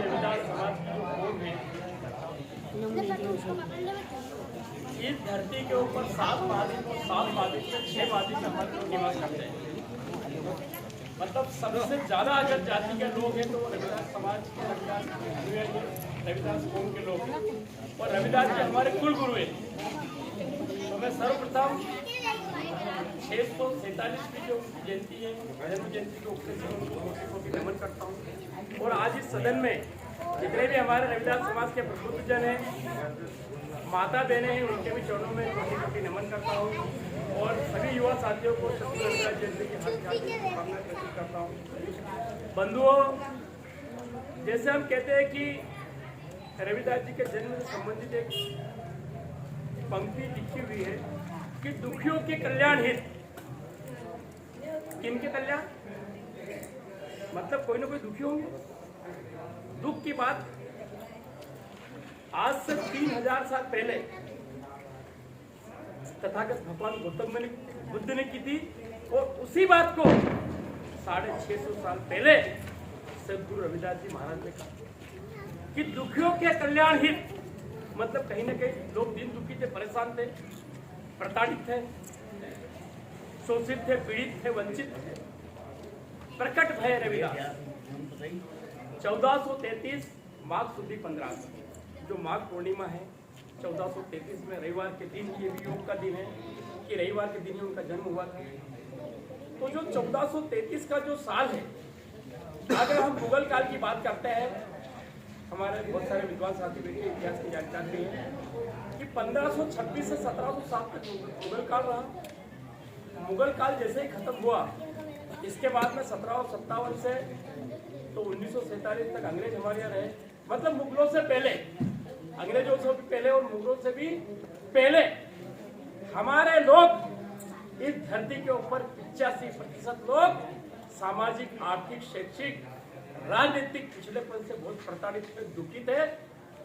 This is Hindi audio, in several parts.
रविदास समाज की जो भोग है, इस धरती के ऊपर 7 महाद्वीप और 7 महाद्वीप से 6 महाद्वीप में हमारे लोग निवास करते हैं। मतलब सबसे ज्यादा अगर जाति के लोग हैं तो वो रविदास समाज के, रविदास कौम के लोग हैं और रविदास जी हमारे कुल गुरु हैं। तो मैं सर्वप्रथम 647वीं जो जयंती है, जन्म जयंती के उपलक्ष्य में उनको कोटि नमन करता हूँ। और आज इस सदन में जितने भी हमारे रविदास समाज के प्रबुद्धजन हैं, माता बहनें हैं, उनके भी चरणों में कोटि नमन करता हूँ और सभी युवा साथियों को रविदास जयंती की हार्दिक शुभकामनाएं प्रस्तुत करता हूँ। बंधुओं, जैसे हम कहते हैं कि रविदास जी के जन्म से संबंधित एक पंक्ति लिखी हुई है कि दुखियों के कल्याण हित। किनके कल्याण? मतलब कोई ना कोई दुखी होंगे। दुख की बात आज से 3000 साल पहले तथागत भगवान गौतम बुद्ध ने की थी और उसी बात को 650 साल पहले सदगुरु रविदास जी महाराज ने कहा कि दुखियों के कल्याण हित। मतलब कहीं ना कहीं लोग दिन दुखी थे, परेशान थे, प्रताड़ित थे, शोषित थे, पीड़ित थे, वंचित थे। प्रकट भय रविदास 1433 माघ शुद्धि 15 जो माघ पूर्णिमा है 1433 में रविवार के दिन, ये भी योग का दिन है कि रविवार के दिन ही उनका जन्म हुआ था। तो जो 1433 का जो साल है, अगर हम मुगल काल की बात करते हैं, हमारे बहुत सारे विद्वान साथी बैठे इतिहास की जानकारी है कि 1526 से 1707 तक मुगल काल रहा। मुगल काल जैसे ही खत्म हुआ, इसके बाद में 1757 से तो 1947 तक अंग्रेज हमारे यहाँ रहे। मतलब मुगलों से पहले, अंग्रेजों से भी पहले और मुगलों से भी पहले हमारे लोग इस धरती के ऊपर 85% लोग सामाजिक, आर्थिक, शैक्षिक, राजनीतिक पिछड़ेपन से बहुत प्रताड़ित थे, दुखी थे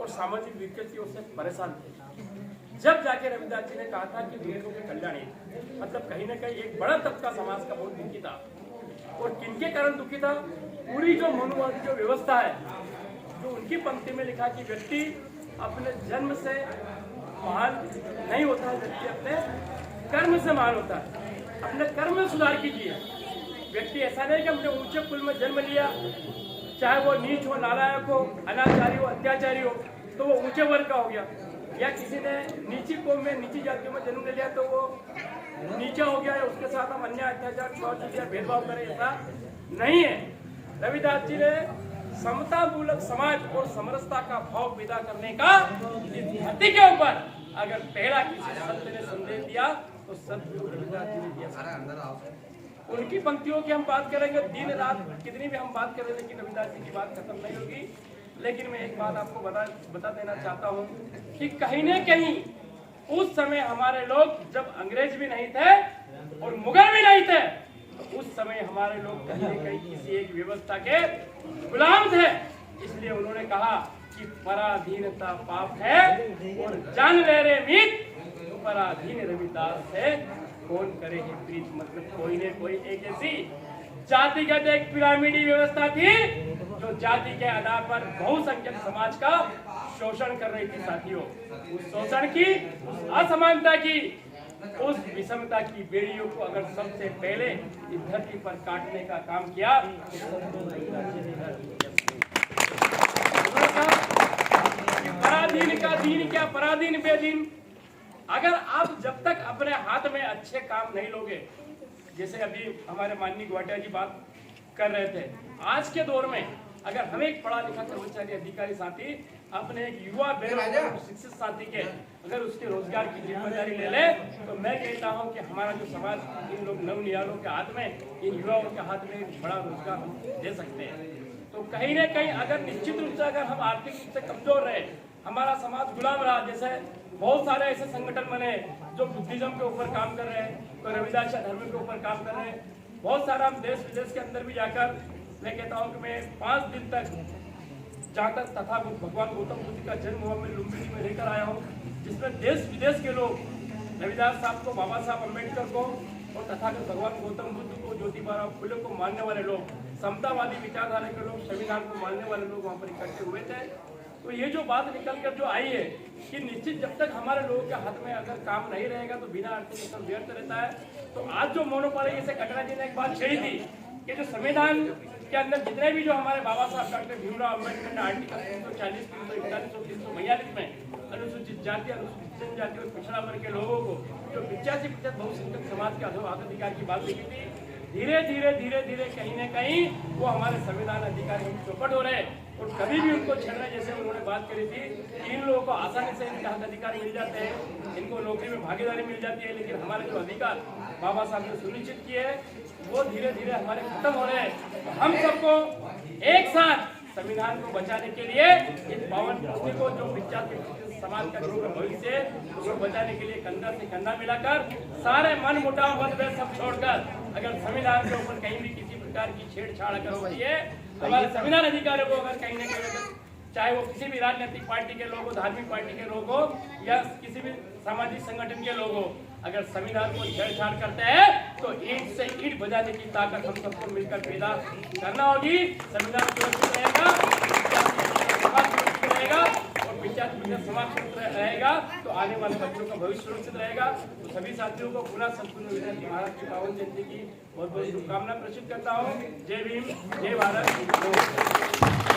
और सामाजिक विकृतियों से परेशान थे। जब जाके रविदास जी ने कहा था कि दुखियों के कल्याण, मतलब कहीं ना कहीं एक बड़ा तबका समाज का बहुत दुखी था। और किनके कारण दुखी था? पूरी जो मनुवादी जो व्यवस्था है, जो उनकी पंक्ति में लिखा कि व्यक्ति अपने जन्म से महान नहीं होता है, व्यक्ति अपने कर्म से महान होता है। अपने कर्म में सुधार कीजिए। व्यक्ति ऐसा नहीं कि हमने ऊंचे कुल में जन्म लिया, चाहे वो नीच हो, नालायक हो, अनाचारी हो, अत्याचारी हो, तो वो ऊंचे वर्ग का हो गया। या किसी ने नीची कौम में, नीची जातियों में जन्म ले लिया तो वो नीचा हो गया, या उसके साथ हम अन्याय, अत्याचार, छुआछूत, भेदभाव करें, ऐसा नहीं है। रविदास जी ने समता मूलक समाज और समरसता का भाव पैदा करने का इस धरती के ऊपर अगर पहला किसी संत ने संदेश दिया तो सदगुरु रविदास जी ने दिया। उनकी पंक्तियों की हम बात करेंगे दिन रात, कितनी भी हम बात करें, लेकिन रविदास जी की बात खत्म नहीं होगी। लेकिन मैं एक बात आपको बता देना चाहता हूँ कि कहीं न कहीं उस समय हमारे लोग, जब अंग्रेज भी नहीं थे और मुगल भी नहीं थे, तो उस समय हमारे लोग कहीं न कहीं किसी एक व्यवस्था के गुलाम थे। इसलिए उन्होंने कहा कि पराधीनता पाप है और जान ले रे मीत, पराधीन रविदास है, कौन करे है प्रीत। मतलब कोई ने कोई एक ऐसी जातिगत एक पिरामिडी व्यवस्था थी जो जाति के आधार पर बहुसंख्यक समाज का शोषण कर रही थी। साथियों, उस शोषण की, उस असमानता की, उस विषमता की बेड़ियों को अगर सबसे पहले इस धरती पर काटने का काम किया तो पराधीन का दीन क्या, पराधीन बेदीन। अगर आप जब तक अपने हाथ में अच्छे काम नहीं लोगे, जैसे अभी हमारे माननीय ग्वाटिया जी बात कर रहे थे, आज के दौर में अगर हम एक पढ़ा लिखा कर्मचारी, अधिकारी साथी अपने एक युवा बेरोजगार शिक्षित साथी के अगर उसके रोजगार की जिम्मेदारी ले ले, तो मैं कहता हूं कि हमारा जो समाज इन लोग नवनिहालों के हाथ में, इन युवाओं के हाथ में एक बड़ा रोजगार हम दे सकते हैं। तो कहीं न कहीं अगर निश्चित रूप से अगर हम आर्थिक रूप से कमजोर रहे, हमारा समाज गुलाम रहा, जैसे बहुत सारे ऐसे संगठन बने जो बुद्धिज्म के ऊपर काम कर रहे हैं, कोई रविदास धर्म के ऊपर काम कर रहे हैं, बहुत सारा हम देश विदेश के अंदर भी जाकर, मैं कहता हूं कि मैं 5 दिन तक जहाँ तक तथा भगवान गौतम बुद्ध का जन्म हुआ मैं लुम्बिनी में लेकर आया हूँ, जिसमें देश विदेश के लोग रविदास साहब को, बाबा साहब अम्बेडकर को और तथागत भगवान गौतम बुद्ध को, ज्योतिबा फुले को मानने वाले लोग समतावादी विचारधारा के लोग, संविधान को मानने वाले लोग वहाँ पर इकट्ठे हुए थे। तो ये जो बात निकल कर जो आई है कि निश्चित जब तक हमारे लोगों के हाथ में अगर काम नहीं रहेगा तो बिना अर्थ के सब व्यर्थ रहता है। तो आज जो मोनोपोली से घटना जी ने एक बात छेड़ी थी कि जो संविधान के अंदर जितने भी जो हमारे बाबा साहब डॉक्टर भीमराव अम्बेडकर ने आर्टिकल 340, 341 और 342 में अनुसूचित जाति, अनुसूचित जनजाति और पिछड़ा वर्ग के लोगों को जो 85% बहुसंख्यक समाज के अधिकार की बात लिखी थी, धीरे धीरे कहीं न कहीं वो हमारे संविधान अधिकार हम चौपट हो रहे और कभी भी उनको छेड़ना, जैसे उन्होंने बात करी थी कि इन लोगों को आसानी से इनके हक अधिकार मिल जाते हैं, इनको नौकरी में भागीदारी मिल जाती है, लेकिन हमारे जो अधिकार बाबा साहब ने सुनिश्चित किए हैं वो धीरे धीरे हमारे खत्म हो रहे हैं। तो हम सबको एक साथ संविधान को बचाने के लिए इस पावन पुष्टि को जो 85% समाज का जो भविष्य उसको बचाने के लिए कंधा से कंधा मिलाकर सारे मन मुटाव मतभेद सब छोड़कर अगर संविधान के ऊपर कहीं भी किसी प्रकार की छेड़छाड़ अगर हो रही है, हमारे संविधान अधिकारियों को अगर कहीं न कहीं चाहे वो किसी भी राजनीतिक पार्टी के लोग हो, धार्मिक पार्टी के लोग हो या किसी भी सामाजिक संगठन के लोग हो, अगर संविधान को छेड़छाड़ करते हैं तो ईंट से ईंट बजाने की ताकत हम सबको मिलकर पैदा करना होगी। संविधान सुरक्षित रहेगा, समाज सुरक्षित रहेगा और 50% समाज सुरक्षित रहेगा तो आने वाले बच्चों का भविष्य सुरक्षित रहेगा। तो सभी साथियों को पुनः संपूर्ण विधायक महाराज की पावन जयंती की बहुत बहुत शुभकामना प्रेषित करता हूँ। जय भीम, जय भारत।